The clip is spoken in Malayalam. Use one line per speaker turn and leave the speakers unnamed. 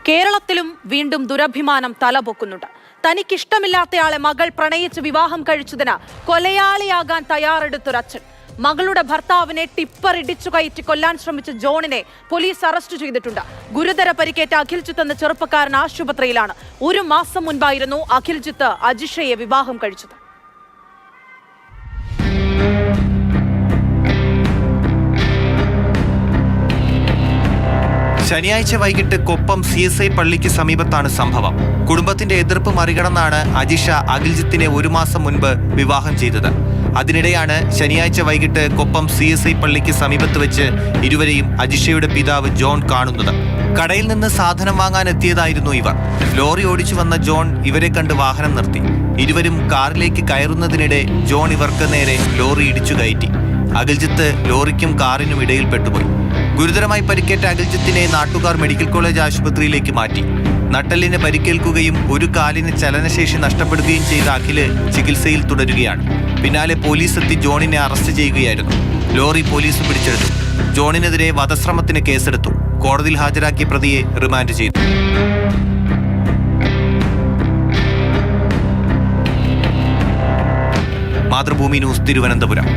കേരളത്തിലും വീണ്ടും ദുരഭിമാനം തലപൊക്കുന്നുണ്ട്. തനിക്കിഷ്ടമില്ലാത്തയാളെ മകൾ പ്രണയിച്ച് വിവാഹം കഴിച്ചതിന് കൊലയാളിയാകാൻ തയ്യാറെടുത്തൊരച്ഛൻ. മകളുടെ ഭർത്താവിനെ ടിപ്പർ ഇടിച്ചു കയറ്റി കൊല്ലാൻ ശ്രമിച്ച ജോണിനെ പോലീസ് അറസ്റ്റ് ചെയ്തിട്ടുണ്ട്. ഗുരുതര പരിക്കേറ്റ അഖിൽജിത്ത് എന്ന ചെറുപ്പക്കാരൻ ആശുപത്രിയിലാണ്. 1 മാസം മുൻപായിരുന്നു അഖിൽജിത്ത് അജിഷയെ വിവാഹം കഴിച്ചത്.
ശനിയാഴ്ച വൈകിട്ട് കൊപ്പം CSI പള്ളിക്ക് സമീപത്താണ് സംഭവം. കുടുംബത്തിന്റെ എതിർപ്പ് മറികടന്നാണ് അജിഷ അഖിൽജിത്തിനെ 1 മാസം മുൻപ് വിവാഹം ചെയ്തത്. അതിനിടെയാണ് ശനിയാഴ്ച വൈകിട്ട് കൊപ്പം CSI പള്ളിക്ക് സമീപത്ത് വെച്ച് ഇരുവരെയും അജിഷയുടെ പിതാവ് ജോൺ കാണുന്നത്. കടയിൽ നിന്ന് സാധനം വാങ്ങാൻ എത്തിയതായിരുന്നു ഇവർ. ലോറി ഓടിച്ചു വന്ന ജോൺ ഇവരെ കണ്ട് വാഹനം നിർത്തി. ഇരുവരും കാറിലേക്ക് കയറുന്നതിനിടെ ജോൺ ഇവർക്ക് നേരെ ലോറി ഇടിച്ചു കയറ്റി. അഖിൽജിത്ത് ലോറിക്കും കാറിനും ഇടയിൽ പെട്ടുപോയി. ഗുരുതരമായി പരിക്കേറ്റ അഖിൽജിത്തിനെ നാട്ടുകാർ മെഡിക്കൽ കോളേജ് ആശുപത്രിയിലേക്ക് മാറ്റി. നട്ടെല്ലിന് പരിക്കേൽക്കുകയും ഒരു കാലിന് ചലനശേഷി നഷ്ടപ്പെടുകയും ചെയ്ത അഖില് ചികിത്സയിൽ തുടരുകയാണ്. പിന്നാലെ പോലീസ് എത്തി ജോണിനെ അറസ്റ്റ് ചെയ്യുകയായിരുന്നു. ലോറി പോലീസ് പിടിച്ചെടുത്തു. ജോണിനെതിരെ വധശ്രമത്തിന് കേസെടുത്തു. കോടതിയിൽ ഹാജരാക്കിയ പ്രതിയെ റിമാൻഡ് ചെയ്തു. മാതൃഭൂമി ന്യൂസ്, തിരുവനന്തപുരം.